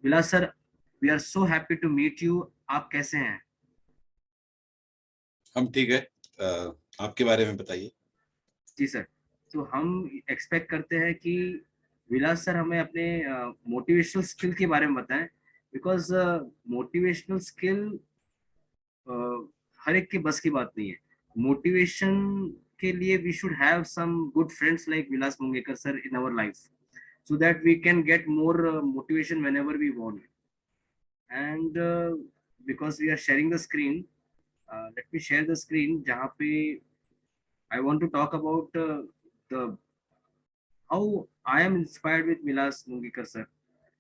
Vilas sir, we are so happy to meet you. आप कैसे हैं? हम ठीक है। आपके बारे में बताइए। जी सर। तो हम एक्सपेक्ट करते हैं कि विलास सर हमें अपने मोटिवेशनल स्किल के बारे में बताएं, बिकॉज मोटिवेशनल स्किल हर एक के बस की बात नहीं है। मोटिवेशन के लिए we should have some good friends like Vilas Mungekar sir in our life, so that we can get more motivation whenever we want. And because we are sharing the screen, let me share the screen जहाँ पे I want to talk about the how I am inspired with Vilas Mungikar sir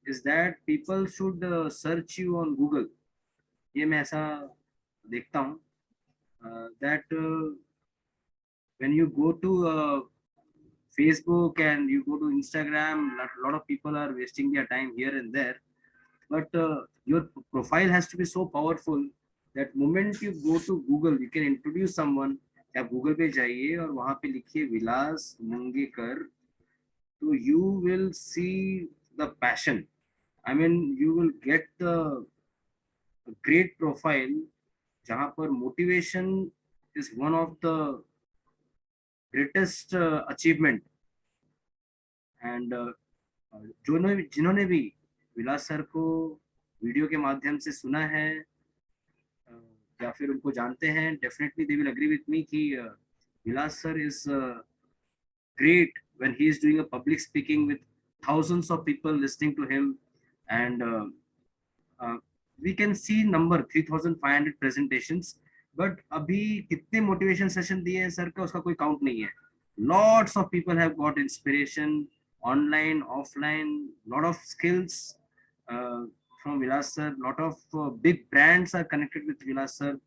is that people should search you on Google. ये मैं ऐसा देखता हूँ that when you go to Facebook and you go to Instagram, lot of people are wasting their time here and there. But your profile has to be so powerful that moment you go to Google, you can introduce someone. आप Google पे जाइए और वहां पे लिखिए विलास मुंगेकर, तो you will see the passion. I mean you will get the great profile जहां पर motivation is one of the greatest achievement. And जो जिन्होंने भी विलास सर को वीडियो के माध्यम से सुना है या फिर उनको जानते हैं, definitely they will agree with me कि Vilas sir is great when he is doing a public speaking with thousands of people listening to him. And uh, we can see number 3500 presentations, but अभी कितने motivation session दिए हैं sir का उसका कोई count नहीं है। Lots of people have got inspiration online, offline, lot of skills uh, from Vilas sir. Lot of big brands are connected with Vilas sir.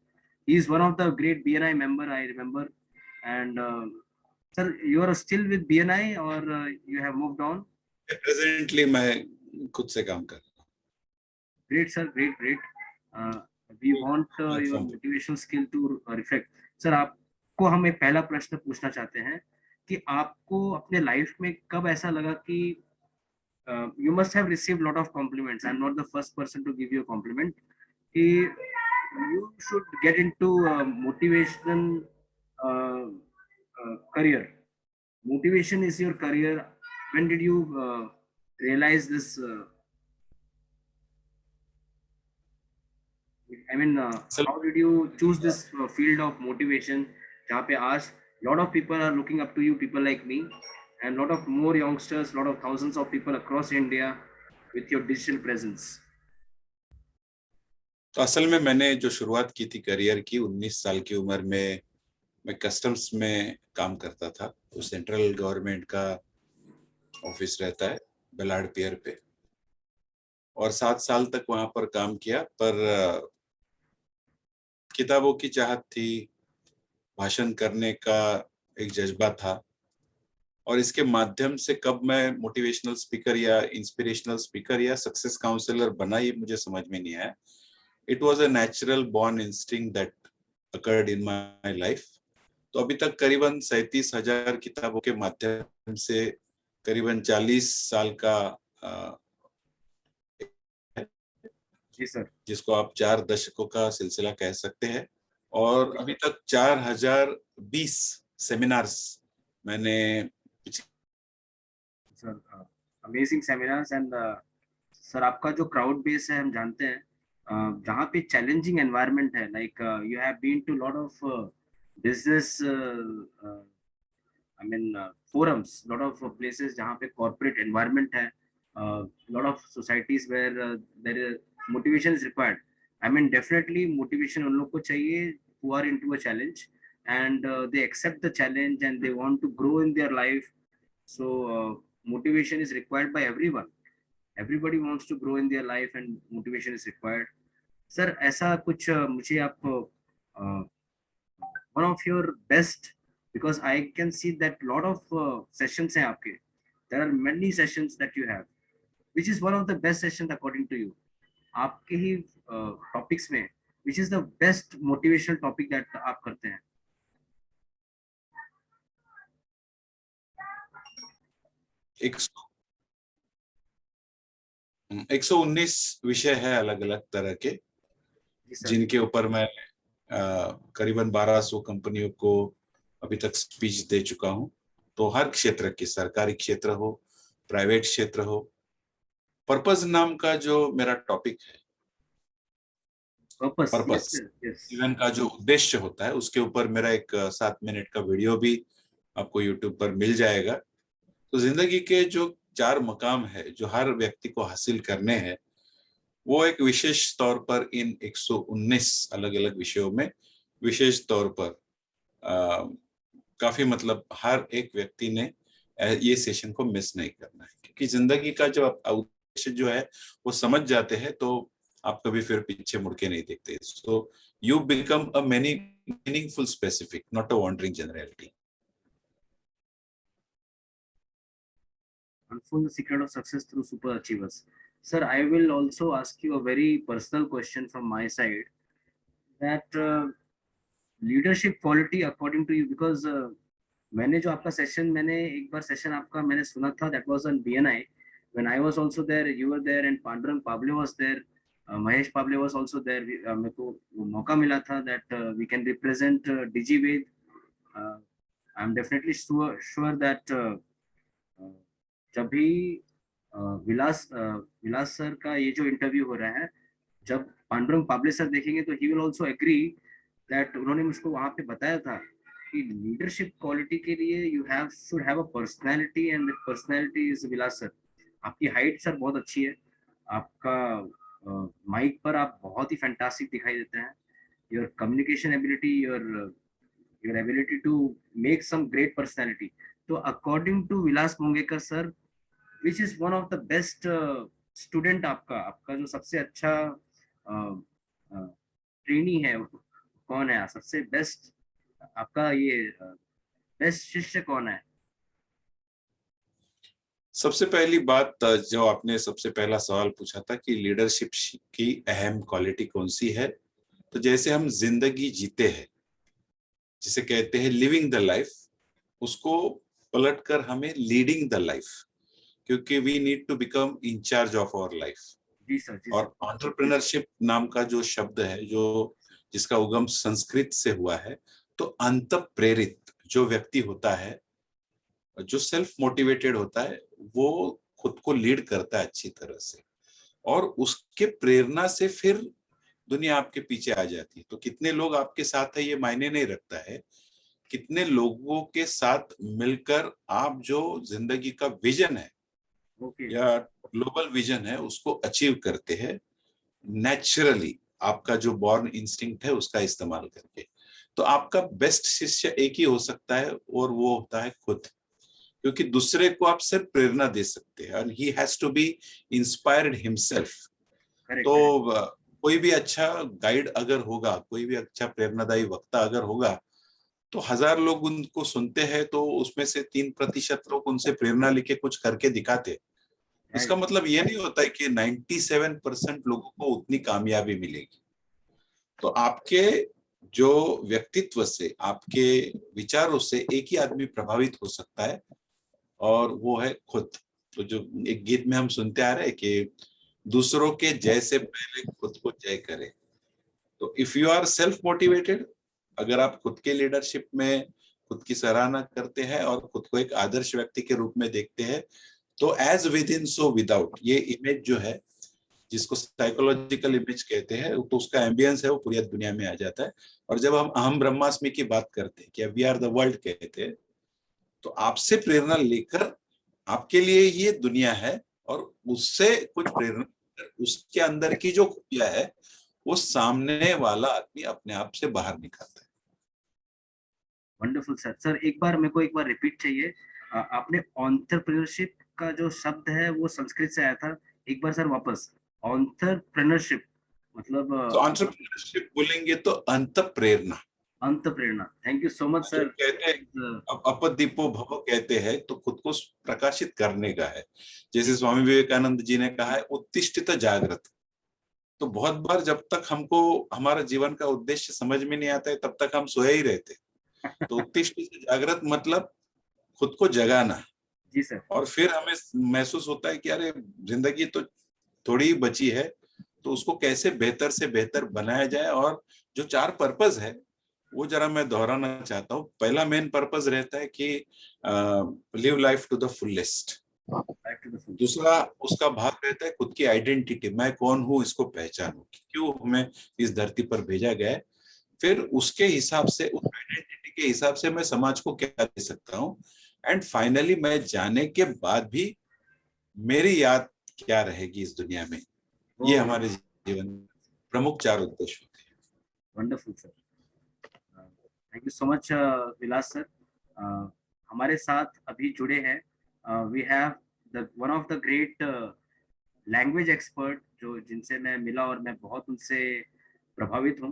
He is one of the great BNI member, I remember. And sir, you are still with BNI or you have moved on? Presently मैं खुद से काम कर रहा Great, sir. Great, great. We want हूँ your platform पे। motivational skill to reflect. Sir, आपको हम एक पहला प्रश्न पूछना चाहते हैं कि आपको अपने लाइफ में कब ऐसा लगा कि you must have received lot of compliments. I'm not the first person to give you a compliment. कि you should get into motivation uh, career. Motivation is your career. When did you realize this? I mean, असल how did you choose this field of motivation? जहाँ पे आज lot of people are looking up to you, people like me, and lot of more youngsters, lot of thousands of people across India with your digital presence. तो असल में मैंने जो शुरुआत की थी करियर की 19 साल की उम्र में, मैं कस्टम्स में काम करता था। तो सेंट्रल गवर्नमेंट का ऑफिस रहता है बेलाड पियर पे, और 7 साल तक वहां पर काम किया। पर किताबों की चाहत थी, भाषण करने का एक जज्बा था, और इसके माध्यम से कब मैं मोटिवेशनल स्पीकर या इंस्पिरेशनल स्पीकर या सक्सेस काउंसलर बना, ये मुझे समझ में नहीं आया। It was a natural born instinct that occurred in my life. तो अभी तक करीबन 37,000 किताबों के माध्यम से करीबन 40 साल का जी सर। जिसको आप 4 दशकों का सिलसिला कह सकते हैं। और अभी तक 4020 सेमिनार्स मैंने। Sir, amazing seminars. And sir, आपका जो क्राउड बेस है हम जानते हैं, जहाँ पे चैलेंजिंग एनवायरनमेंट है, like you have been to lot of business, I mean, forums, lot of places जहाँ पे corporate environment है, lot of societies where there is motivation is required. I mean, definitely motivation उन लोग को चाहिए who are into a challenge and they accept the challenge and they want to grow in their life. So motivation is required by everyone. Everybody wants to grow in their life and motivation is required. Sir, ऐसा कुछ मुझे आप one of your best, because I can see that lot of sessions हैं आपके, there are many sessions that you have, which is one of the best sessions according to you, आपके ही topics में, which is the best motivational topic that आप करते हैं? एक 119 विषय है अलग अलग तरह के, जी सर। जिनके ऊपर मैं करीबन 1200 कंपनियों को अभी तक स्पीच दे चुका हूं। तो हर क्षेत्र के, सरकारी क्षेत्र हो, प्राइवेट क्षेत्र हो, पर्पस नाम का जो मेरा टॉपिक है, purpose, yes purpose sir, yes. जीवन का जो उद्देश्य होता है, उसके ऊपर मेरा एक 7 मिनट का वीडियो भी आपको यूट्यूब पर मिल जाएगा। तो जिंदगी के जो 4 मकाम है जो हर व्यक्ति को हासिल करने हैं, वो एक विशेष तौर पर इन 119 अलग अलग विषयों में विशेष तौर पर काफी मतलब हर एक व्यक्ति ने ये सेशन को मिस नहीं करना है, क्योंकि जिंदगी का जो उद्देश्य जो है वो समझ जाते हैं तो आप कभी फिर पीछे मुड़ के नहीं देखते। So you become a many meaningful specific, not a wandering generality. Unfold the secret of success through super achievers. Sir, I will also ask you a very personal question from my side, that leadership quality according to you, because मैंने जो आपका session, मैंने एक बार session आपका मैंने सुना था, that was on BNI. When I was also there, you were there, and Pandurang Pable was there. Mahesh Pable was also there. मेरे को वो मौका मिला था that we can represent DigiVed. Uh, I'm definitely sure that जब भी विलास sir का ये जो इंटरव्यू हो रहा है, जब पांडुरंग पाबले सर देखेंगे तो he will also agree that, उन्होंने मुझको वहां पे बताया था कि लीडरशिप क्वालिटी के लिए you have should have a personality, and that personality is Vilas sir. आपकी हाइट सर बहुत अच्छी है, आपका माइक पर आप बहुत ही फैंटास्टिक दिखाई देते हैं। Your communication ability, your ability to make some great personality. तो according to Vilas Mungekar sir, which is one of the best student, आपका आपका जो सबसे अच्छा ट्रेनी है, कौन है सबसे बेस्ट, आपका ये बेस्ट शिष्य कौन है? सबसे पहली बात, जो आपने सबसे पहला सवाल पूछा था कि लीडरशिप की अहम क्वालिटी कौन सी है, तो जैसे हम जिंदगी जीते हैं, जिसे कहते हैं लिविंग द लाइफ, उसको पलटकर हमें लीडिंग द लाइफ, क्योंकि we need to become in charge of our life. जी सर, जी सर। और एंटरप्रेन्योरशिप नाम का जो शब्द है, जो जिसका उगम संस्कृत से हुआ है, तो अंत प्रेरित जो व्यक्ति होता है, जो सेल्फ मोटिवेटेड होता है, वो खुद को लीड करता है अच्छी तरह से, और उसके प्रेरणा से फिर दुनिया आपके पीछे आ जाती है। तो कितने लोग आपके साथ है ये मायने नहीं रखता है, कितने लोगों के साथ मिलकर आप जो जिंदगी का विजन है ओके। या ग्लोबल विजन है उसको अचीव करते हैं नेचुरली, आपका जो बॉर्न इंस्टिंक्ट है उसका इस्तेमाल करके। तो आपका बेस्ट शिष्य एक ही हो सकता है, और वो होता है खुद, क्योंकि दूसरे को आप सिर्फ प्रेरणा दे सकते हैं, he has to be inspired himself. Correct, correct. तो कोई भी अच्छा गाइड अगर होगा, कोई भी अच्छा प्रेरणादायी वक्ता अगर होगा, तो 1000 लोग उनको सुनते हैं, तो उसमें से 3% लोग उनसे प्रेरणा लेके कुछ करके दिखाते। इसका राइट। मतलब ये नहीं होता है कि 97% लोगों को उतनी कामयाबी मिलेगी। तो आपके जो व्यक्तित्व से, आपके विचारों से एक ही आदमी प्रभावित हो सकता है, और वो है खुद। तो जो एक गीत में हम सुनते आ रहे हैं कि दूसरों के जय से पहले खुद को जय करे। तो if you are self motivated, अगर आप खुद के लीडरशिप में खुद की सराहना करते हैं और खुद को एक आदर्श व्यक्ति के रूप में देखते हैं, तो as within so without, ये इमेज जो है जिसको साइकोलॉजिकल इमेज कहते हैं, तो उसका एम्बियंस है वो पूरी दुनिया में आ जाता है। और जब हम अहम ब्रह्मास्मि की बात करते हैं कि वी आर द वर्ल्ड कहते हैं, तो आपसे प्रेरणा लेकर आपके लिए ये दुनिया है, और उससे कुछ प्रेरणा, उसके अंदर की जो खूबियां है वो सामने वाला आदमी अपने आप से बाहर निकलता है। Wonderful sir. सर एक बार मेरे को एक बार रिपीट चाहिए, आपने एंटरप्रेन्योरशिप का जो शब्द है वो संस्कृत से आया था, एक बार सर वापस। एंटरप्रेन्योरशिप मतलब तो एंटरप्रेन्योरशिप बोलेंगे तो अंत प्रेरणा, अंत प्रेरणा। थैंक यू सो मच जो सर। कहते हैं अब अपदीपो भव कहते हैं, तो खुद को प्रकाशित करने का है। जैसे स्वामी विवेकानंद जी ने कहा है उत्तिष्ठित जागृत। तो बहुत बार जब तक हमको हमारा जीवन का उद्देश्य समझ में नहीं आता है, तब तक हम सोए ही रहते। तो उत्तिष्ठित जागृत मतलब खुद को जगाना, जी सर। और फिर हमें महसूस होता है कि अरे जिंदगी तो थोड़ी ही बची है, तो उसको कैसे बेहतर से बेहतर बनाया जाए। और जो 4 पर्पस है वो जरा मैं दोहराना चाहता हूँ। पहला मेन पर्पस रहता है कि live life to the fullest. back to the full. दूसरा उसका भाग रहता है खुद की आइडेंटिटी, मैं कौन हूँ इसको पहचानूं, क्यों हमें इस धरती पर भेजा गया है। फिर उसके हिसाब से, उस आइडेंटिटी के हिसाब से मैं समाज को क्या दे सकता हूँ। एंड फाइनली मैं जाने के बाद भी मेरी याद क्या रहेगी इस दुनिया में। ये Oh, हमारे जीवन में प्रमुख 4 उद्देश्य होते हैं। wonderful sir. Thank you so much Vilas sir. हमारे साथ अभी जुड़े हैं, we have the one of the great language expert जो जिनसे मैं मिला और मैं बहुत उनसे प्रभावित हूँ।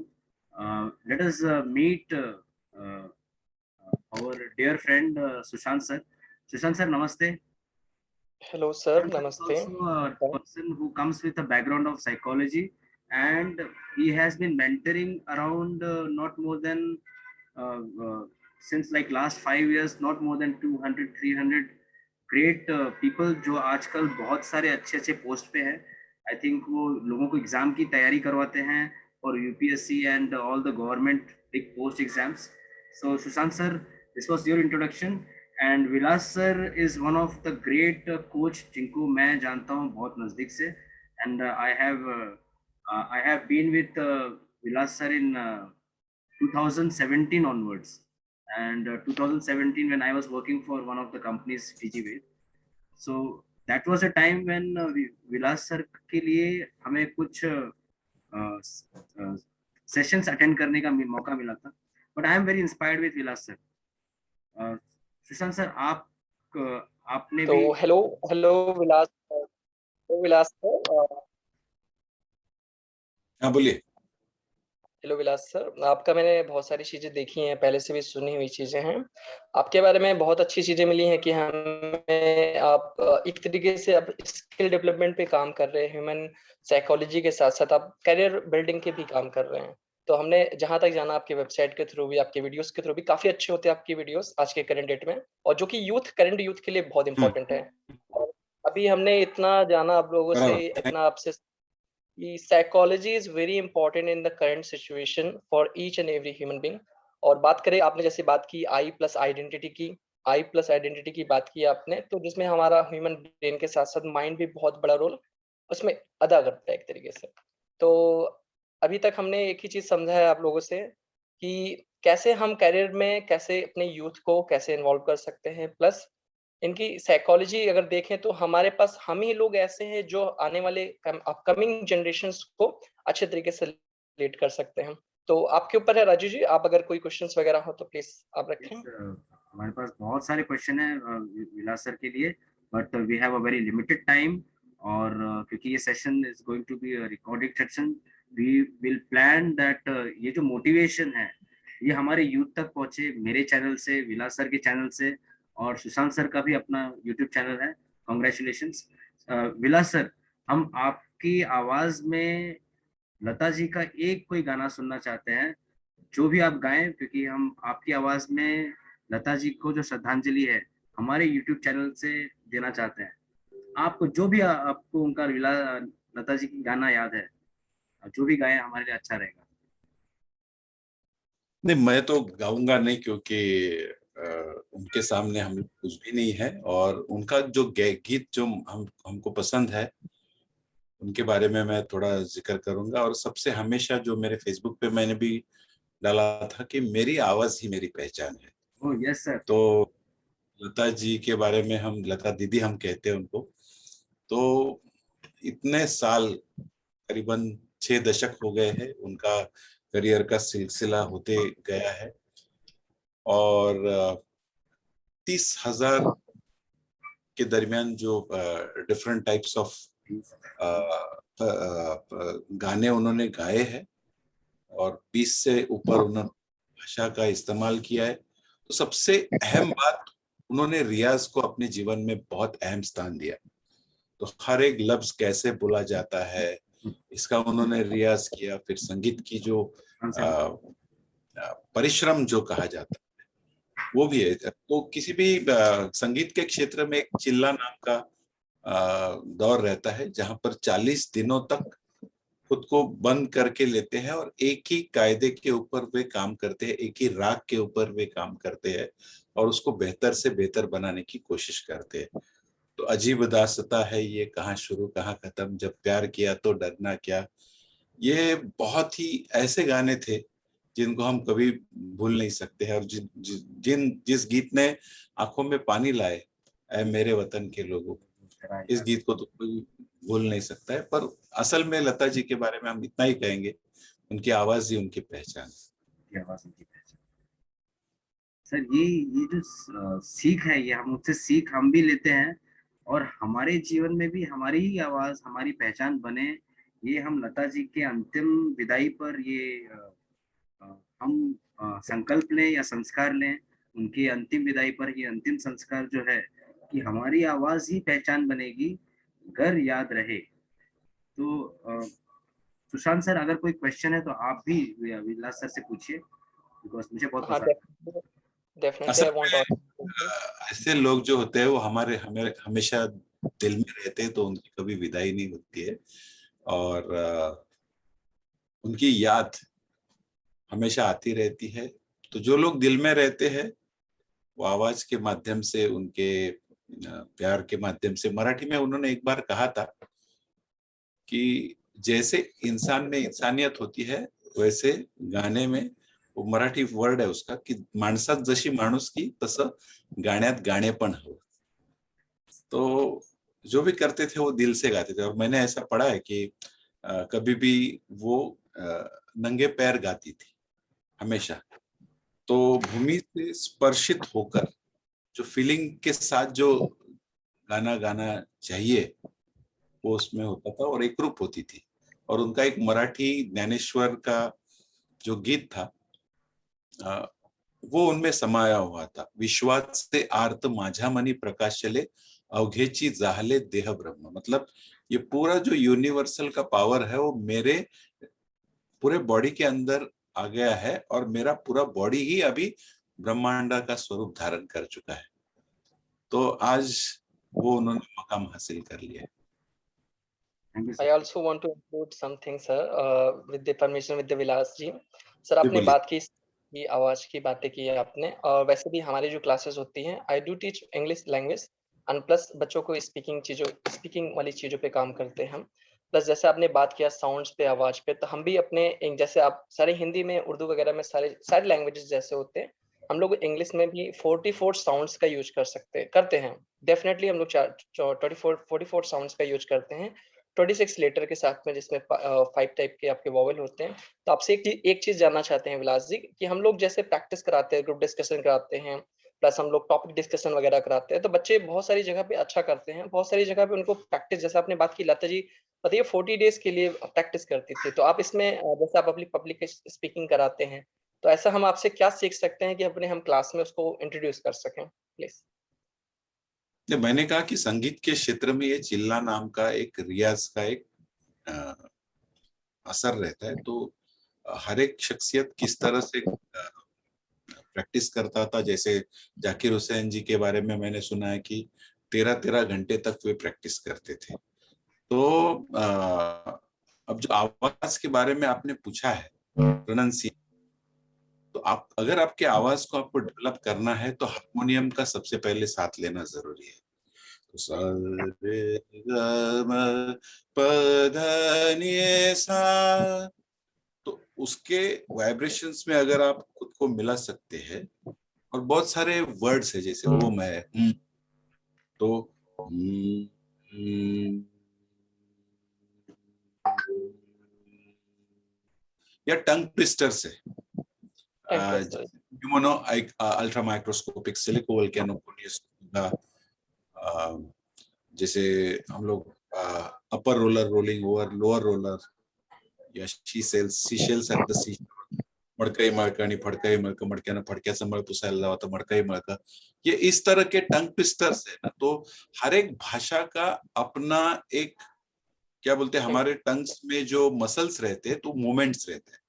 Let us meet our dear friend Sushant sir. Sushant sir, नमस्ते। Hello, sir. Sushant sir is Namaste. also a person who comes with a background of psychology, and he has been mentoring around not more than uh, uh, since like last 5 years, not more than 200 300 great people जो आजकल बहुत सारे अच्छे अच्छे post पे हैं। I think वो लोगों को एग्जाम की तैयारी करवाते हैं और UPSC and all the government big post exams. So Sushant sir, this was your introduction. And Vilas sir is one of the great coach जिनको मैं जानता हूँ बहुत नजदीक से। And I have been with Vilas sir in 2017 onwards, and 2017 when I was working for one of the companies, Fiji Wave. So that was a time when Vilas sir के लिए हमें कुछ सेशंस अटेंड करने का मौका मिला था। But I am very inspired with Vilas sir. Sushant sir, आपने तो भी हेलो विलास sir. तो विलास सर, हाँ बोलिए। हेलो विलास सर, आपका मैंने बहुत सारी चीजें देखी हैं, पहले से भी सुनी हुई चीजें हैं। आपके बारे में बहुत अच्छी चीजें मिली हैं कि हमें आप एक तरीके से अब स्किल डेवलपमेंट पे काम कर रहे हैं, ह्यूमन साइकोलॉजी के साथ साथ आप करियर बिल्डिंग के भी काम कर रहे हैं। तो हमने जहां तक जाना आपके वेबसाइट के थ्रू भी, आपके वीडियोस के थ्रू भी काफी अच्छे होते हैं आपके वीडियोस आज के करंट डेट में, और जो कि करंट यूथ के लिए बहुत इंपॉर्टेंट है। और अभी हमने इतना जाना आप लोगों से, बराबर। इतना आपसे कि psychology is very important in the current situation for each and every human being. और बात करें, आपने जैसे बात की आई प्लस आइडेंटिटी की बात की आपने, तो जिसमें हमारा ह्यूमन ब्रेन के साथ साथ माइंड भी बहुत बड़ा रोल उसमें अदा करता है एक तरीके से। तो अभी तक हमने एक ही चीज समझा है आप लोगों से कि कैसे हम करियर में कैसे अपने यूथ को कैसे इन्वॉल्व कर सकते हैं, प्लस इनकी साइकोलॉजी अगर देखें तो हमारे पास हम ही लोग ऐसे हैं जो आने वाले अपकमिंग जनरेशंस को अच्छे तरीके से लीड कर सकते हैं। तो आपके ऊपर है राजू जी, आप अगर कोई क्वेश्चंस वगैरह हो तो प्लीज आप रखें। हमारे पास बहुत सारे क्वेश्चन है विलास सर के लिए, but we have a very limited time. और क्योंकि ये session is going to be recorded session, we will plan that ये जो मोटिवेशन है ये हमारे यूथ तक पहुंचे, मेरे चैनल से, विलास सर के चैनल से, और सुशांत सर का भी अपना यूट्यूब चैनल है। कॉन्ग्रेचुलेशंस विलास सर। हम आपकी आवाज में लता जी का एक कोई गाना सुनना चाहते हैं, जो भी आप गाएं, क्योंकि हम आपकी आवाज में लता जी को जो श्रद्धांजलि है हमारे यूट्यूब चैनल से देना चाहते हैं। आपको जो भी आपको उनका लता जी की गाना याद है, जो भी गाएं हमारे लिए अच्छा रहेगा। नहीं, मैं तो गाऊंगा नहीं, क्योंकि उनके सामने हम कुछ भी नहीं है। और उनका जो गीत जो हमको पसंद है उनके बारे में मैं थोड़ा जिक्र करूंगा। और सबसे हमेशा जो मेरे फेसबुक पे मैंने भी डाला था कि मेरी आवाज ही मेरी पहचान है। Oh yes sir. तो लता जी के बारे में, हम लता दीदी हम कहते हैं उनको। तो इतने साल, करीबन 6 दशक हो गए हैं उनका करियर का सिलसिला होते गया है। और 30,000 के दरमियान जो डिफरेंट टाइप्स ऑफ गाने उन्होंने गाए हैं, और 20 से ऊपर उन्होंने भाषा का इस्तेमाल किया है। तो सबसे अहम बात, उन्होंने रियाज को अपने जीवन में बहुत अहम स्थान दिया। तो हर एक लफ्ज कैसे बोला जाता है इसका उन्होंने रियाज किया। फिर संगीत की जो परिश्रम जो कहा जाता है वो भी है। तो किसी भी संगीत के क्षेत्र में एक चिल्ला नाम का दौर रहता है जहां पर 40 दिनों तक खुद को बंद करके लेते हैं और एक ही कायदे के ऊपर वे काम करते हैं, एक ही राग के ऊपर वे काम करते हैं और उसको बेहतर से बेहतर बनाने की कोशिश करते हैं। तो अजीब दास्तां है ये, कहाँ शुरू कहाँ खत्म, जब प्यार किया तो डरना क्या, ये बहुत ही ऐसे गाने थे जिनको हम कभी भूल नहीं सकते हैं। और जिस गीत ने आंखों में पानी लाए, ऐ मेरे वतन के लोगों, इस गीत को तो कोई भूल नहीं सकता है। पर असल में लता जी के बारे में हम इतना ही कहेंगे, उनकी आवाज ही उनकी पहचान। सर ये जो सीख है, ये हम उससे सीख हम भी लेते हैं और हमारे जीवन में भी हमारी ही आवाज हमारी पहचान बने, ये हम लता जी के अंतिम विदाई पर ये हम संकल्प लें या संस्कार लें। उनकी अंतिम विदाई पर ये अंतिम संस्कार जो है कि हमारी आवाज ही पहचान बनेगी, घर याद रहे। तो सुशांत सर, अगर कोई क्वेश्चन है तो आप भी विलास सर से पूछिए, बिकॉज मुझे बहुत हाँ, पसंद डेफिनेटली आई वांट ऐसे लोग जो होते हैं वो हमें हमेशा दिल में रहते हैं, तो उनकी कभी विदाई नहीं होती है और उनकी याद हमेशा आती रहती है। तो जो लोग दिल में रहते हैं वो आवाज के माध्यम से, उनके प्यार के माध्यम से, मराठी में उन्होंने एक बार कहा था कि जैसे इंसान में इंसानियत होती है वैसे गाने में, वो मराठी वर्ड है उसका, कि माणसात जशी माणुसकी तसं गाण्यात गाणेपण हवं। तो जो भी करते थे वो दिल से गाते थे। और मैंने ऐसा पढ़ा है कि कभी भी वो नंगे पैर गाती थी हमेशा। तो भूमि से स्पर्शित होकर जो फीलिंग के साथ जो गाना गाना चाहिए वो उसमें होता था और एकरूप होती थी। और उनका एक मराठी ज्ञानेश्वर का जो गीत था वो उनमें समाया हुआ था, विश्वाचे आर्त माझ्या मनी प्रकाशले अवघेची जाहले देह ब्रह्म। मतलब ये पूरा जो यूनिवर्सल का पावर है वो मेरे पूरे बॉडी के अंदर आ गया है और मेरा पूरा बॉडी ही अभी ब्रह्मांड का स्वरूप धारण कर चुका है। तो आज वो उन्होंने मकाम हासिल कर लिया है। I also want to include something, sir, with the permission with the Vilas ji. Sir, आपने बोलिए। बात की आवाज की बातें की है आपने, और वैसे भी हमारी जो क्लासेस होती हैं, I do teach English language and plus बच्चों को स्पीकिंग वाली चीजों पे काम करते हैं हम। प्लस जैसे आपने बात किया साउंड्स पे, आवाज पे, तो हम भी अपने जैसे आप सारे हिंदी में, उर्दू वगैरह में सारे लैंग्वेजेस जैसे होते हैं, हम लोग इंग्लिश में भी 44 साउंड्स का यूज करते हैं। डेफिनेटली हम लोग 44 साउंड्स का यूज करते हैं 26 लेटर के साथ में, जिसमें 5 टाइप के आपके वॉवेल होते हैं। तो आपसे एक चीज जानना चाहते हैं विलास जी, कि हम लोग जैसे प्रैक्टिस कराते हैं, ग्रुप डिस्कशन कराते हैं, प्लस हम लोग टॉपिक डिस्कशन वगैरह कराते हैं, तो बच्चे बहुत सारी जगह पे अच्छा करते हैं, बहुत सारी जगह पे उनको प्रैक्टिस, जैसे आपने बात की लता जी बताइए 40 डेज के लिए प्रैक्टिस करती थी, तो आप इसमें जैसे आप अपनी पब्लिक स्पीकिंग कराते हैं, तो ऐसा हम आपसे क्या सीख सकते हैं कि अपने हम क्लास में उसको इंट्रोड्यूस कर सकें, प्लीज। मैंने कहा कि संगीत के क्षेत्र में ये चिल्ला नाम का एक रियाज का एक असर रहता है। तो हर एक शख्सियत किस तरह से प्रैक्टिस करता था, जैसे जाकिर हुसैन जी के बारे में मैंने सुना है कि 13-13 घंटे तक वे प्रैक्टिस करते थे। तो अब जो आवाज के बारे में आपने पूछा है, प्रोनाउंसिएशन, तो आप अगर आपके आवाज को आपको डेवलप करना है तो हारमोनियम का सबसे पहले साथ लेना जरूरी है। तो सा रे ग म प ध नि सा, तो उसके वाइब्रेशंस में अगर आप खुद को मिला सकते हैं, और बहुत सारे वर्ड्स है जैसे वो मैं तो या टंग ट्विस्टर से न्यूमोनो अल्ट्रा माइक्रोस्कोपिक सिलिको वोल्केनोकोनियस, जैसे हम लोग upper roller rolling over lower roller, या सी शेल्स एट द सी, मडकई मळकणी फडकई मळक मडक्यानं फडक्याचं मळ पुसायला लावा तर मडकई मळक, ये इस तरह के टंग ट्विस्टर्स है ना। तो हर एक भाषा का अपना एक, क्या बोलते हैं, हमारे टंग्स में जो मसल्स रहते हैं तो मूवमेंट्स रहते हैं।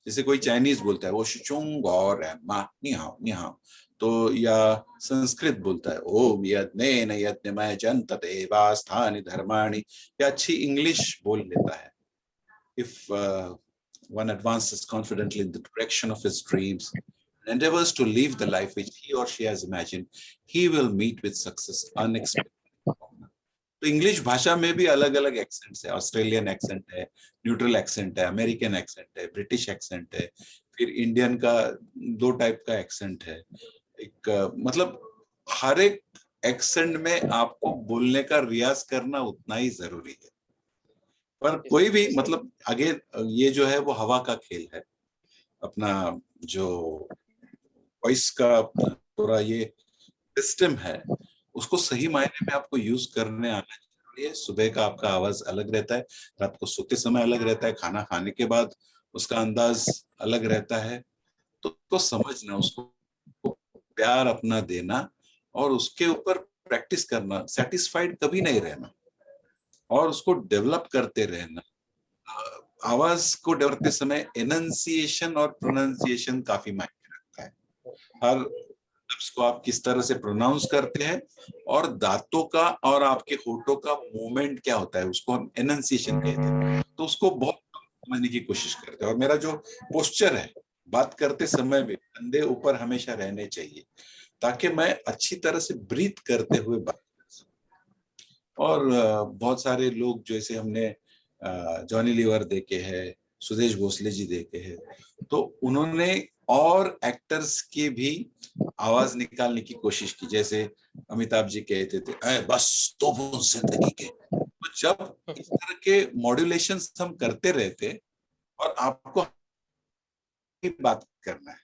जैसे कोई चाइनीज बोलता है वो शिचुंग और नि हाओ, तो या संस्कृत बोलता है ओम यज्ञेन यज्ञमय जंत देवास्थानि धर्माणि, या अच्छी इंग्लिश बोल लेता है. If one advances confidently in the direction of his dreams and endeavors to live the life which he or she has imagined, he will meet with success unexpected. तो इंग्लिश भाषा में भी अलग अलग एक्सेंट्स है. ऑस्ट्रेलियन एक्सेंट है, neutral accent है, American accent है, ब्रिटिश एक्सेंट है, फिर इंडियन का 2 टाइप का एक्सेंट है. एक मतलब हर एक एक्सेंट में आपको बोलने का रियाज करना उतना ही जरूरी है. पर कोई भी मतलब आगे ये जो है वो हवा का खेल है. अपना जो वॉइस का पूरा ये सिस्टम है उसको सही मायने में आपको यूज करने आना चाहिए. सुबह का आपका आवाज अलग रहता है, रात को सोते समय अलग रहता है, खाना खाने के बाद उसका अंदाज अलग रहता है. तो उसको समझना, उसको प्यार अपना देना और उसके ऊपर प्रैक्टिस करना, सेटिस्फाइड कभी नहीं रहना और उसको डेवलप करते रहना. आवाज को डेवलपते समय एनंसिएशन और प्रोनाउंसिएशन काफी मायने रखता है. हर लफ्ज को आप किस तरह से प्रोनाउंस करते हैं और दांतों का और आपके होठों का मूवमेंट क्या होता है, उसको हम एनंसिएशन कहते हैं. तो उसको बहुत समझने की कोशिश करते हैं. और मेरा जो पोस्चर है बात करते समय भी कंधे ऊपर हमेशा रहने चाहिए ताकि मैं अच्छी तरह से ब्रीथ करते हुए बात कर सकूं. और बहुत सारे लोग जैसे हमने जॉनी लीवर देखे हैं, सुदेश भोसले जी देखे हैं, तो उन्होंने और एक्टर्स की भी आवाज निकालने की कोशिश की. जैसे अमिताभ जी कहते थे बस तो वो जिंदगी के. तो जब इस तरह के मॉड्यूलेशन हम करते रहते और आपको बात करना है,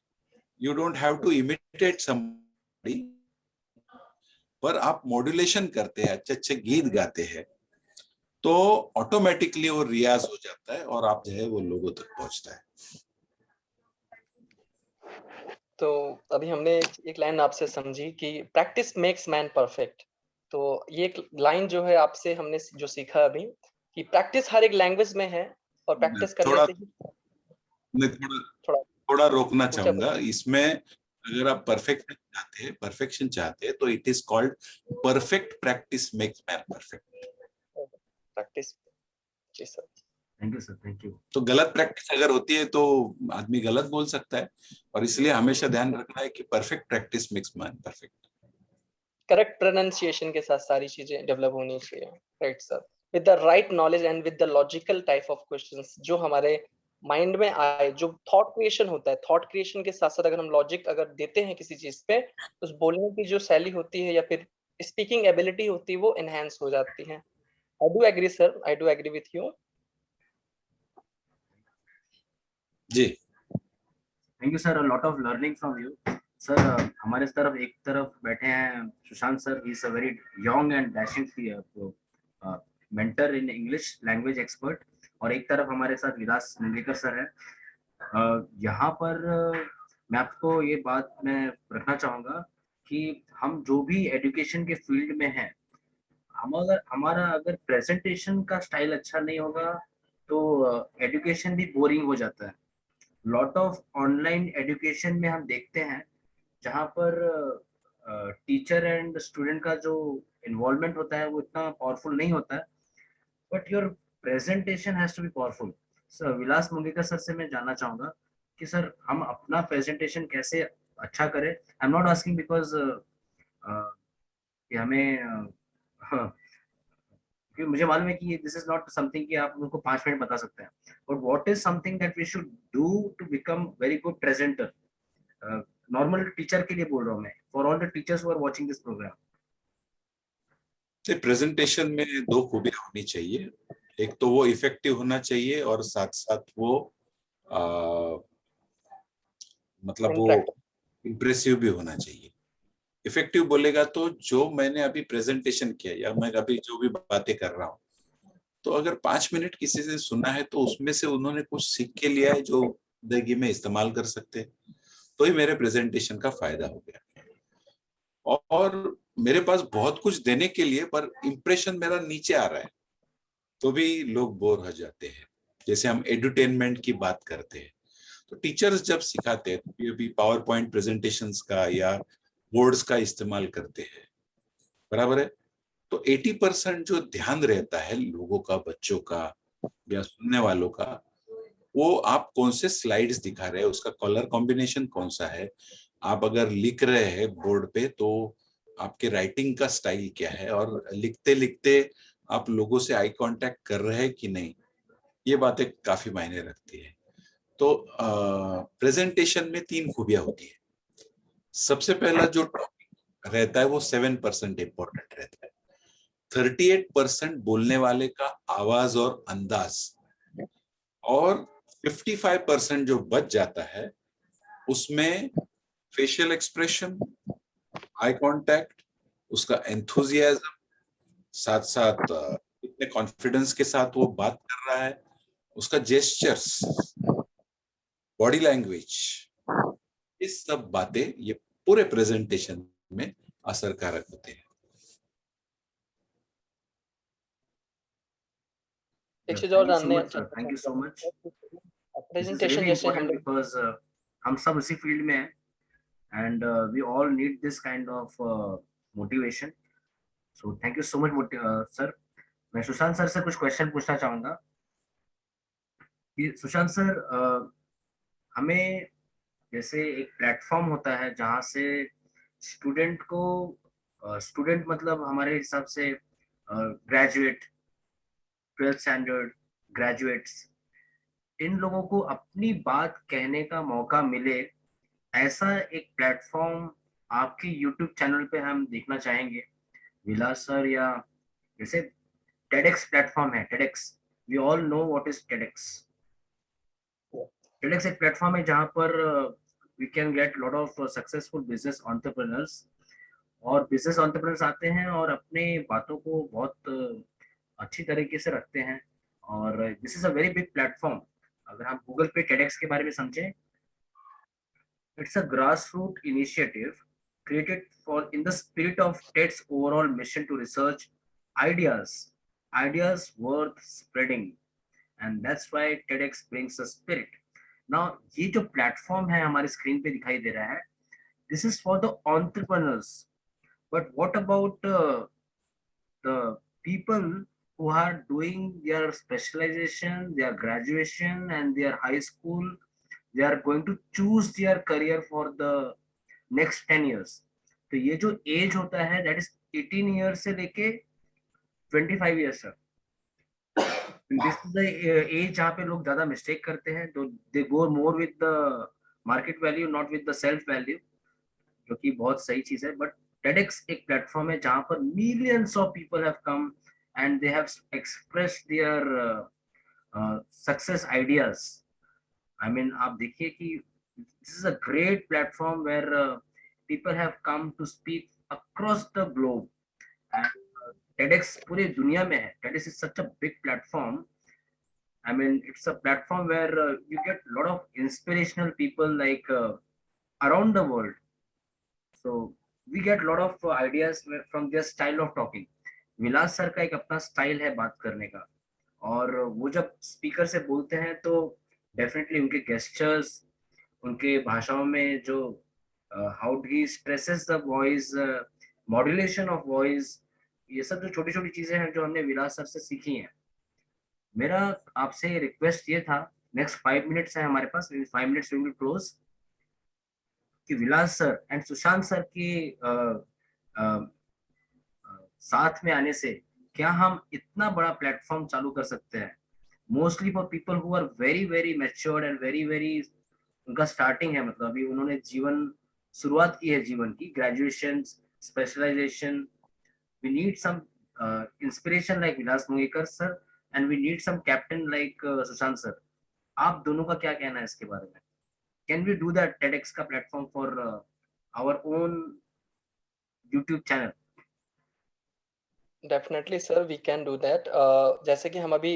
you don't have to imitate somebody, पर आप मॉड्यूलेशन करते हैं, अच्छे अच्छे गीत गाते हैं, तो ऑटोमेटिकली वो रियाज हो जाता है और आप जो है वो लोगों तक पहुंचता है. तो अभी हमने एक लाइन आपसे समझी कि प्रैक्टिस मेक्स मैन परफेक्ट. तो ये एक लाइन जो है आपसे हमने जो सीखा अभी कि प्रैक्टिस हर एक लैंग्वेज में है और प्रैक्टिस करने से ही मैं थोड़ा थोड़ा रोकना पूछा चाहूंगा इसमें. अगर आप परफेक्शन चाहते हैं तो it is called perfect practice makes man perfect. Practice. जी sir, thank you sir, thank you. तो गलत प्रैक्टिस अगर होती है तो आदमी गलत बोल सकता है और इसलिए हमेशा ध्यान रखना है कि perfect practice makes man perfect. Correct pronunciation के साथ सारी चीजें डेवलप होनी चाहिए. Right sir, with the right knowledge and with the logical type of questions जो हमारे माइंड में आए, जो थॉट क्रिएशन होता है, थॉट क्रिएशन के साथ साथ अगर हम लॉजिक अगर देते हैं किसी चीज पे, तो उस बोलने की जो शैली होती है या फिर स्पीकिंग एबिलिटी होती है वो एनहांस हो जाती है. I do agree sir, I do agree with you. जी, thank you sir, lot of learning from you sir. हमारे एक तरफ बैठे हैं Sushant sir. He is a very young and dashing mentor in English language expert. और एक तरफ हमारे साथ विलास मुंगेकर सर है. यहाँ पर मैं आपको ये बात मैं रखना चाहूँगा कि हम जो भी एजुकेशन के फील्ड में हैं, हमारा अगर प्रेजेंटेशन का स्टाइल अच्छा नहीं होगा तो एजुकेशन भी बोरिंग हो जाता है. लॉट ऑफ ऑनलाइन एजुकेशन में हम देखते हैं जहाँ पर टीचर एंड स्टूडेंट का जो इन्वॉल्वमेंट होता है वो इतना पावरफुल नहीं होता है, but your presentation has to be powerful. Sir Vilas Mungekar sir से मैं जानना चाहूंगा कि सर हम अपना प्रेजेंटेशन कैसे अच्छा करें. I am not asking because कि हमें क्योंकि मुझे मालूम है कि दिस इज नॉट समथिंग कि आप उनको 5 मिनट बता सकते हैं, but what is something that we should do to become very good presenter. Normal teacher के लिए बोल रहा हूँ मैं, for all the teachers who are watching this program. Presentation में 2 खूबियां होनी चाहिए. एक तो वो इफेक्टिव होना चाहिए और साथ साथ वो मतलब वो इम्प्रेसिव भी होना चाहिए. इफेक्टिव बोलेगा तो जो मैंने अभी प्रेजेंटेशन किया या मैं अभी जो भी बातें कर रहा हूँ, तो अगर 5 मिनट किसी से सुना है तो उसमें से उन्होंने कुछ सीख के लिया है जो जिंदगी में इस्तेमाल कर सकते हैं, तो ही मेरे प्रेजेंटेशन का फायदा हो गया. और मेरे पास बहुत कुछ देने के लिए पर इंप्रेशन मेरा नीचे आ रहा है तो भी लोग बोर हो जाते हैं. जैसे हम एडुटेनमेंट की बात करते हैं तो टीचर्स जब सिखाते हैं, अभी पावर पॉइंट प्रेजेंटेशंस का या बोर्ड्स का इस्तेमाल करते हैं, बराबर है। तो 80% जो ध्यान रहता है लोगों का, बच्चों का या सुनने वालों का, वो आप कौन से स्लाइड्स दिखा रहे हैं, उसका कलर कॉम्बिनेशन कौन सा है, आप अगर लिख रहे हैं बोर्ड पे तो आपके राइटिंग का स्टाइल क्या है, और लिखते लिखते आप लोगों से आई कांटेक्ट कर रहे हैं कि नहीं, ये बातें काफी मायने रखती है। तो प्रेजेंटेशन में 3 खूबियां होती है। सबसे पहला जो टॉपिक रहता है वो 7% इंपॉर्टेंट रहता है। 38% बोलने वाले का आवाज और अंदाज, और 55% जो बच जाता है उसमें फेशियल एक्सप्रेशन, आई कांटेक्ट, उसका एंथुजियाज्म, साथ साथ कितने कॉन्फिडेंस के साथ वो बात कर रहा है, उसका जेस्चर्स, बॉडी लैंग्वेज, ये सब बातें ये पूरे प्रेजेंटेशन में असरकारक होते हैं। एक चीज और Thank you so जानने much, sir. Thank you so much. This is presentation really जैसे हम important लोग because हम सब उसी फील्ड में हैं and we all need this kind of motivation. So thank you so much, sir. मैं सुशांत सर से कुछ क्वेश्चन पूछना चाहूंगा कि सुशांत सर, हमें जैसे एक प्लेटफॉर्म होता है जहाँ से स्टूडेंट को, स्टूडेंट मतलब हमारे हिसाब से ग्रेजुएट, 12th स्टैंडर्ड ग्रेजुएट्स, इन लोगों को अपनी बात कहने का मौका मिले, ऐसा एक प्लेटफॉर्म आपके यूट्यूब चैनल पे हम देखना चाहेंगे। विलास सर, या जैसे टेडेक्स प्लेटफॉर्म है, TEDx, we all know what is TEDx. TEDx एक प्लेटफॉर्म है जहाँ पर we can get lot of successful business entrepreneurs, और बिजनेस एंटरप्रेन्योर्स आते हैं और अपने बातों को बहुत अच्छी तरीके से रखते हैं, और this is a very big platform. अगर हम गूगल पे टेडेक्स के बारे में समझें, it's a grassroots initiative created for in the spirit of TED's overall mission to research ideas worth spreading, and that's why TEDx brings a spirit. Now ये जो platform है हमारे स्क्रीन पे दिखाई दे रहा है, this is for the entrepreneurs, but what about the people who are doing their specialization, their graduation and their high school, they are going to choose their career for the next 10 years. तो ये जो as होता है that is 18 years से लेके 25 years तक, this is the age जहाँ पे लोग ज्यादा मिस्टेक करते हैं, तो they go more with the market value, not with the self value, जो कि बहुत सही चीज है। बट TEDx एक प्लेटफॉर्म है जहाँ पर millions of people have come and they have expressed their success ideas. I mean, आप देखिए कि this is a great platform where people have come to speak across the globe, and TEDx पूरी दुनिया में है। TEDx is such a big platform. I mean, it's a platform where you get a lot of inspirational people like around the world. So we get a lot of ideas from their style of talking. Vilas sir का एक अपना style है बात करने का, और वो जब स्पीकर से बोलते हैं तो डेफिनेटली उनके गेस्चर्स, उनके भाषाओं में जो how he stresses the voice, modulation of voice, ये सब जो छोटी छोटी चीजें हैं जो हमने विलास सर से सीखी हैं। मेरा आपसे रिक्वेस्ट ये था, नेक्स्ट 5 मिनट्स है हमारे पास, 5 मिनट्स वी विल क्लोज, कि Vilas sir and Sushant sir के साथ में आने से क्या हम इतना बड़ा प्लेटफॉर्म चालू कर सकते हैं, mostly for people who are very very matured and very very, उनका स्टार्टिंग है, मतलब अभी उन्होंने जीवन शुरुआत की है जीवन की, graduation, specialisation. We need some inspiration like Vilas Mungekar sir, and we need some captain like Sushant sir. आप दोनों का क्या कहना है इसके बारे में? Can we do that TEDx का platform for our own YouTube channel? Definitely sir, we can do that. जैसे कि हम अभी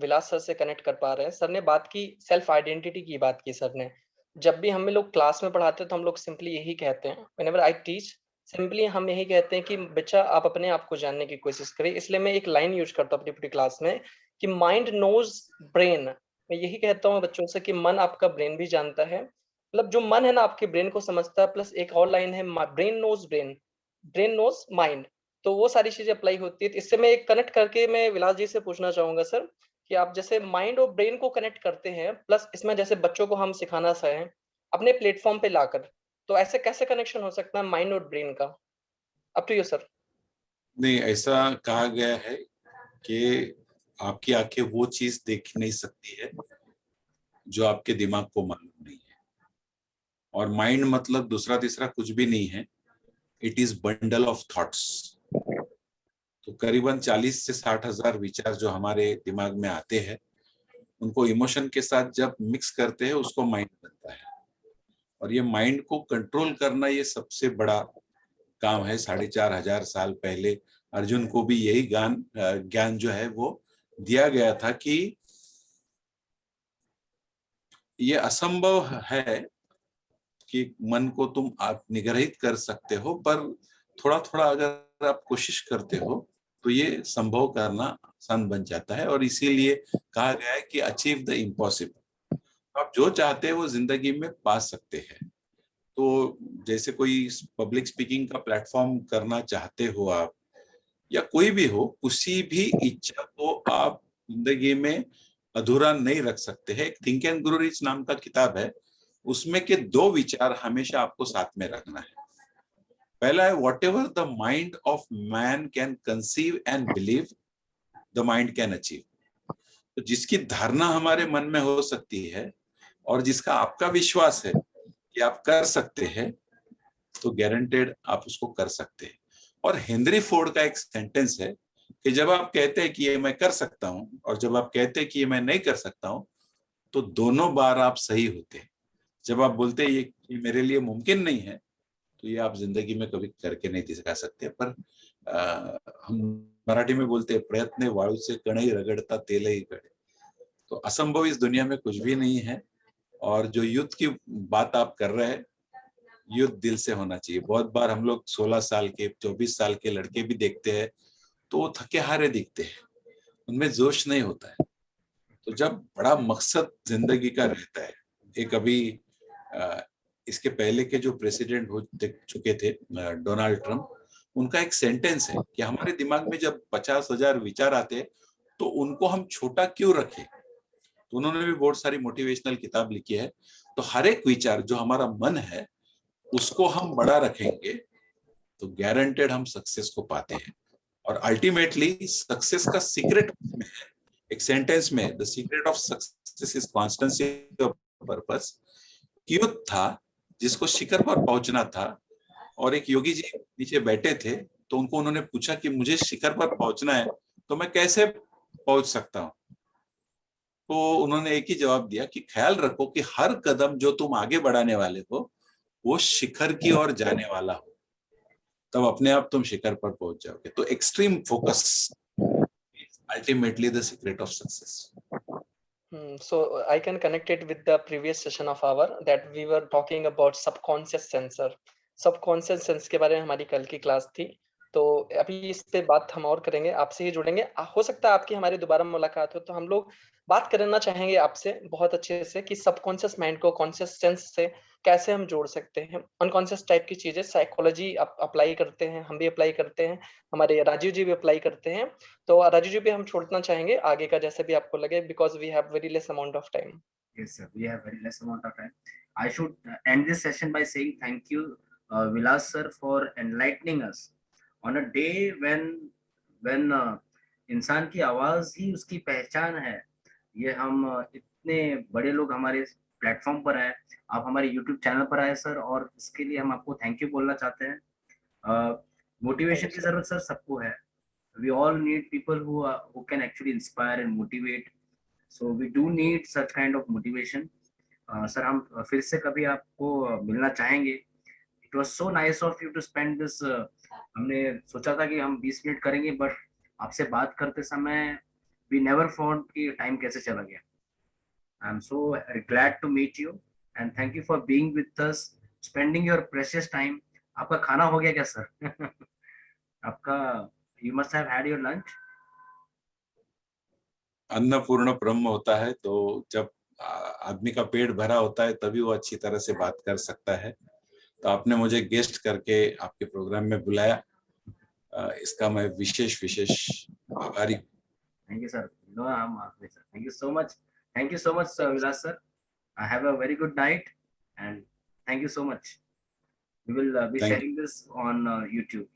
विलास सर से कनेक्ट कर पा रहे हैं। सर ने बात की, सेल्फ आइडेंटिटी की बात की सर ने। जब भी हमें लोग क्लास में पढ़ाते हैं तो हम लोग सिंपली यही कहते हैं, व्हेनेवर आई टीच, सिंपली हम यही कहते हैं कि बच्चा आप अपने आप को जानने की कोशिश करें। इसलिए मैं एक लाइन यूज करता हूँ अपनी पूरी क्लास में कि माइंड नोज ब्रेन। मैं यही कहता हूँ बच्चों से कि मन आपका ब्रेन भी जानता है, मतलब जो मन है ना आपके ब्रेन को समझता है, प्लस एक और लाइन है brain knows brain, brain knows mind, तो वो सारी चीजें अप्लाई होती है। तो इससे मैं एक कनेक्ट करके मैं विलास जी से पूछना चाहूंगा सर, कि आप जैसे माइंड और ब्रेन को कनेक्ट करते हैं, प्लस इसमें जैसे बच्चों को हम सिखाना चाहें अपने प्लेटफॉर्म पे लाकर, तो ऐसे कैसे कनेक्शन हो सकता है माइंड और ब्रेन का? Up to you sir. नहीं, ऐसा कहा गया है कि आपकी आंखें वो चीज देख नहीं सकती है जो आपके दिमाग को मालूम नहीं है, और माइंड मतलब दूसरा तीसरा कुछ भी नहीं है, it is bundle of thoughts. तो करीबन 40 से 60 हजार विचार जो हमारे दिमाग में आते हैं, उनको इमोशन के साथ जब मिक्स करते हैं उसको माइंड बनता है। और ये माइंड को कंट्रोल करना ये सबसे बड़ा काम है। 4,500 साल पहले अर्जुन को भी यही ज्ञान जो है वो दिया गया था कि ये असंभव है कि मन को तुम आप निग्रहित कर सकते हो, पर थोड़ा थोड़ा अगर आप कोशिश करते हो तो ये संभव करना आसान बन जाता है। और इसीलिए कहा गया है कि अचीव द इम्पॉसिबल। आप जो चाहते हैं वो जिंदगी में पा सकते हैं। तो जैसे कोई पब्लिक स्पीकिंग का प्लेटफॉर्म करना चाहते हो आप, या कोई भी हो, किसी भी इच्छा को आप जिंदगी में अधूरा नहीं रख सकते हैं। एक थिंक एंड ग्रो रिच नाम का किताब है, उसमें के 2 विचार हमेशा आपको साथ में रखना है। पहला है, what ever the mind of man can conceive and believe, the mind can achieve. तो जिसकी धारणा हमारे मन में हो सकती है और जिसका आपका विश्वास है कि आप कर सकते हैं, तो गारंटेड आप उसको कर सकते हैं। और हेनरी फोर्ड का एक सेंटेंस है कि जब आप कहते हैं कि ये मैं कर सकता हूं, और जब आप कहते हैं कि ये मैं नहीं कर सकता हूं, तो दोनों बार आप सही होते हैं। जब आप बोलते हैं ये मेरे लिए मुमकिन नहीं है, तो ये आप जिंदगी में कभी करके नहीं दिखा सकते। पर हम मराठी में बोलते हैं, प्रयत्न वाळू से कणई रगड़ता तेल ही गड़े। तो असंभव इस दुनिया में कुछ भी नहीं है। और जो युद्ध की बात आप कर रहे हैं, युद्ध दिल से होना चाहिए। बहुत बार हम लोग 16 साल के 24 साल के लड़के भी देखते हैं तो वो थके हारे दिखते हैं, उनमें जोश नहीं होता है। तो जब बड़ा मकसद जिंदगी का रहता है, एक अभी इसके पहले के जो प्रेसिडेंट हो चुके थे, डोनाल्ड ट्रंप, उनका एक सेंटेंस है कि हमारे दिमाग में जब 50,000 विचार आते हैं तो उनको हम छोटा क्यों रखें। तो उन्होंने भी बहुत सारी मोटिवेशनल किताब लिखी है। तो हर एक विचार जो हमारा मन है उसको हम बड़ा रखेंगे तो गारंटेड हम सक्सेस को पाते हैं। और अल्टीमेटली सक्सेस का सीक्रेट एक सेंटेंस में, the secret of success is constituency of purpose. युद्ध था जिसको शिखर पर पहुंचना था, और एक योगी जी नीचे बैठे थे, तो उनको उन्होंने पूछा कि मुझे शिखर पर पहुंचना है तो मैं कैसे पहुंच सकता हूं। तो उन्होंने एक ही जवाब दिया कि ख्याल रखो कि हर कदम जो तुम आगे बढ़ाने वाले हो वो शिखर की ओर जाने वाला हो, तब अपने आप तुम शिखर पर पहुंच जाओगे। तो extreme focus ultimately the secret of success. So I can connect it with the previous session of our that we were talking about subconscious sensor. Subconscious sense के बारे में हमारी कल की क्लास थी। तो अभी इस पे बात हम और करेंगे, आपसे ही जुड़ेंगे। हो सकता है आपकी हमारी दोबारा मुलाकात हो, तो हम लोग बात करना चाहेंगे आपसे बहुत अच्छे से कि सबकॉन्शियस माइंड को कॉन्शियस सेंस से कैसे हम जोड़ सकते हैं। अनकॉन्शियस टाइप की चीजें साइकोलॉजी अप्लाई करते हैं, हम भी अप्लाई करते हैं, हमारे राजीव जी भी अप्लाई करते हैं। तो राजू जी भी हम छोड़ना चाहेंगे आगे का जैसे भी आपको लगे, because we have very less amount of time. Yes, sir. We have very less amount of time. I should end this session by saying thank you, Vilas sir, for enlightening us on a day when इंसान की आवाज ही उसकी पहचान है। ये हम इतने बड़े लोग हमारे प्लेटफॉर्म पर आए, आप हमारे यूट्यूब चैनल पर आए सर, और इसके लिए हम आपको थैंक यू बोलना चाहते हैं। मोटिवेशन की जरूरत सर सबको है। We all need people who can actually inspire and motivate. So we do need such kind of motivation. Sir हम फिर से कभी आपको मिलना चाहेंगे। It was so nice of you to spend this. हमने सोचा था कि हम 20 मिनट करेंगे, बट आपसे बात करते समय we never found कि टाइम कैसे चला गया। I'm so glad to meet you and thank you for being with us, spending your precious time. आपका खाना हो गया क्या सर? आपका you must have had your lunch. Annapurna ब्रह्म होता है, तो जब आदमी का पेट भरा होता है तभी वो अच्छी तरह से बात कर सकता है। तो आपने मुझे गेस्ट करके आपके प्रोग्राम में बुलाया, इसका मैं विशेष विशेष आभारी हूँ। Thank you, sir. No, I'm asking, sir. Thank you so much. Thank you so much, Vilas sir. I have a very good night, and thank you so much. We will be Thank sharing this on YouTube.